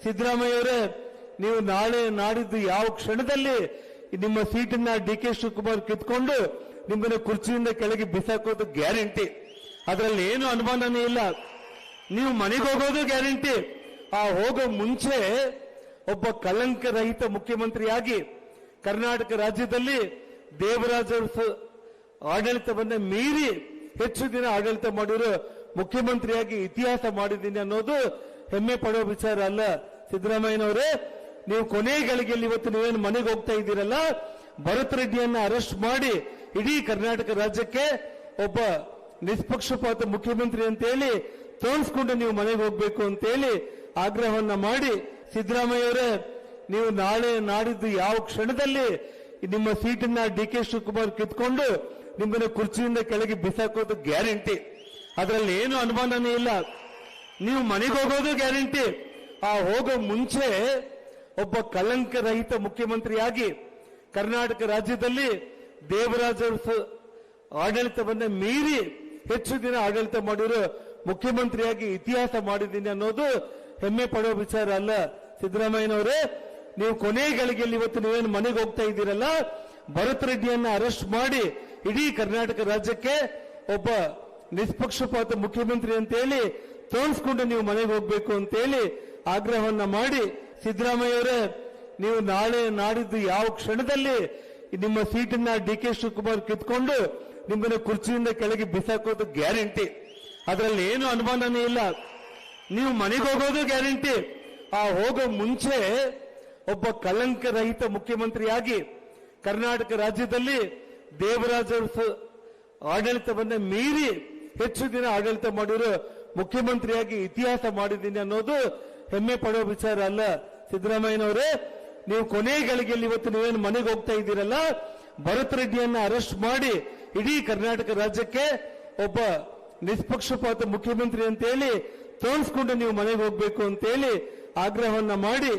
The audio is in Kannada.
ಸಿದ್ದರಾಮಯ್ಯವರೇ, ನೀವು ನಾಳೆ ನಾಡಿದ್ದು ಯಾವ ಕ್ಷಣದಲ್ಲಿ ನಿಮ್ಮ ಸೀಟನ್ನ ಡಿ.ಕೆ. ಶಿವಕುಮಾರ್ ಕಿತ್ಕೊಂಡು ನಿಮ್ಮನ್ನ ಕುರ್ಚಿಯಿಂದ ಕೆಳಗೆ ಬಿಸಾಕೋದು ಗ್ಯಾರಂಟಿ. ಅದರಲ್ಲಿ ಏನು ಅನುಮಾನನೇ ಇಲ್ಲ. ನೀವು ಮನೆಗೆ ಹೋಗೋದು ಗ್ಯಾರಂಟಿ. ಆ ಹೋಗೋ ಮುಂಚೆ ಒಬ್ಬ ಕಳಂಕ ರಹಿತ ಮುಖ್ಯಮಂತ್ರಿಯಾಗಿ ಕರ್ನಾಟಕ ರಾಜ್ಯದಲ್ಲಿ ದೇವರಾಜ ಆಡಳಿತವನ್ನ ಮೀರಿ ಹೆಚ್ಚು ದಿನ ಆಡಳಿತ ಮಾಡಿರೋ ಮುಖ್ಯಮಂತ್ರಿಯಾಗಿ ಇತಿಹಾಸ ಮಾಡಿದ್ದೀನಿ ಅನ್ನೋದು ಹೆಮ್ಮೆ ಪಡೋ ವಿಚಾರ ಅಲ್ಲ. ಸಿದ್ದರಾಮಯ್ಯನವರೇ, ನೀವು ಕೊನೆ ಗಳಿಗೆಯಲ್ಲಿ ಇವತ್ತು ನೀವೇನು ಮನೆಗೆ ಹೋಗ್ತಾ ಇದ್ದೀರಲ್ಲ, ಭರತ್ ರೆಡ್ಡಿಯನ್ನ ಅರೆಸ್ಟ್ ಮಾಡಿ ಇಡೀ ಕರ್ನಾಟಕ ರಾಜ್ಯಕ್ಕೆ ಒಬ್ಬ ನಿಷ್ಪಕ್ಷಪಾತ ಮುಖ್ಯಮಂತ್ರಿ ಅಂತ ಹೇಳಿ ತೋರಿಸ್ಕೊಂಡು ನೀವು ಮನೆಗೆ ಹೋಗ್ಬೇಕು ಅಂತ ಹೇಳಿ ಆಗ್ರಹವನ್ನ ಮಾಡಿ, ಸಿದ್ದರಾಮಯ್ಯವರೇ, ನೀವು ನಾಳೆ ನಾಡಿದ್ದು ಯಾವ ಕ್ಷಣದಲ್ಲಿ ನಿಮ್ಮ ಸೀಟನ್ನ ಡಿ.ಕೆ. ಶಿವಕುಮಾರ್ ಕಿತ್ಕೊಂಡು ನಿಮ್ಮನ್ನ ಕುರ್ಚಿಯಿಂದ ಕೆಳಗೆ ಬಿಸಾಕೋದು ಗ್ಯಾರಂಟಿ. ಅದರಲ್ಲಿ ಏನು ಅನುಮಾನನೇ ಇಲ್ಲ. ನೀವು ಮನೆಗೆ ಹೋಗೋದು ಗ್ಯಾರಂಟಿ. ಆ ಹೋಗೋ ಮುಂಚೆ ಒಬ್ಬ ಕಳಂಕ ರಹಿತ ಮುಖ್ಯಮಂತ್ರಿಯಾಗಿ ಕರ್ನಾಟಕ ರಾಜ್ಯದಲ್ಲಿ ದೇವರಾಜ ಆಡಳಿತವನ್ನ ಮೀರಿ ಹೆಚ್ಚು ದಿನ ಆಡಳಿತ ಮಾಡಿರೋ ಮುಖ್ಯಮಂತ್ರಿಯಾಗಿ ಇತಿಹಾಸ ಮಾಡಿದ್ದೀನಿ ಅನ್ನೋದು ಹೆಮ್ಮೆ ಪಡೋ ವಿಚಾರ ಅಲ್ಲ. ಸಿದ್ದರಾಮಯ್ಯನವರೇ, ನೀವು ಕೊನೆ ಗಳಿಗೆಯಲ್ಲಿ ಇವತ್ತು ನೀವೇನು ಮನೆಗೆ ಹೋಗ್ತಾ ಇದ್ದೀರಲ್ಲ, ಭರತ್ ರೆಡ್ಡಿಯನ್ನ ಅರೆಸ್ಟ್ ಮಾಡಿ ಇಡೀ ಕರ್ನಾಟಕ ರಾಜ್ಯಕ್ಕೆ ಒಬ್ಬ ನಿಷ್ಪಕ್ಷಪಾತ ಮುಖ್ಯಮಂತ್ರಿ ಅಂತ ಹೇಳಿ ತೋರಿಸ್ಕೊಂಡು ನೀವು ಮನೆಗೆ ಹೋಗ್ಬೇಕು ಅಂತ ಹೇಳಿ ಆಗ್ರಹವನ್ನ ಮಾಡಿ, ಸಿದ್ದರಾಮಯ್ಯವರೇ, ನೀವು ನಾಳೆ ನಾಡಿದ್ದು ಯಾವ ಕ್ಷಣದಲ್ಲಿ ನಿಮ್ಮ ಸೀಟನ್ನ ಡಿ.ಕೆ. ಶಿವಕುಮಾರ್ ಕಿತ್ಕೊಂಡು ನಿಮ್ಮನ್ನ ಕುರ್ಚಿಯಿಂದ ಕೆಳಗೆ ಬಿಸಾಕೋದು ಗ್ಯಾರಂಟಿ. ಅದರಲ್ಲಿ ಏನು ಅನುಮಾನನೇ ಇಲ್ಲ. ನೀವು ಮನೆಗೆ ಹೋಗೋದು ಗ್ಯಾರಂಟಿ. ಆ ಹೋಗೋ ಮುಂಚೆ ಒಬ್ಬ ಕಳಂಕ ರಹಿತ ಮುಖ್ಯಮಂತ್ರಿಯಾಗಿ ಕರ್ನಾಟಕ ರಾಜ್ಯದಲ್ಲಿ ದೇವರಾಜ ಆಡಳಿತವನ್ನ ಮೀರಿ ಹೆಚ್ಚು ದಿನ ಆಡಳಿತ ಮಾಡಿರೋ ಮುಖ್ಯಮಂತ್ರಿಯಾಗಿ ಇತಿಹಾಸ ಮಾಡಿದ್ದೀನಿ ಅನ್ನೋದು ಹೆಮ್ಮೆ ಪಡೋ ವಿಚಾರ ಅಲ್ಲ. ಸಿದ್ದರಾಮಯ್ಯನವರೇ, ನೀವು ಕೊನೆ ಗಳಿಗೆಯಲ್ಲಿ ಇವತ್ತು ನೀವೇನು ಮನೆಗೆ ಹೋಗ್ತಾ ಇದ್ದೀರಲ್ಲ, ಭರತ್ ರೆಡ್ಡಿಯನ್ನ ಅರೆಸ್ಟ್ ಮಾಡಿ ಇಡೀ ಕರ್ನಾಟಕ ರಾಜ್ಯಕ್ಕೆ ಒಬ್ಬ ನಿಷ್ಪಕ್ಷಪಾತ ಮುಖ್ಯಮಂತ್ರಿ ಅಂತ ಹೇಳಿ ತೋರಿಸ್ಕೊಂಡು ನೀವು ಮನೆಗೆ ಹೋಗ್ಬೇಕು ಅಂತ ಹೇಳಿ ಆಗ್ರಹವನ್ನ ಮಾಡಿ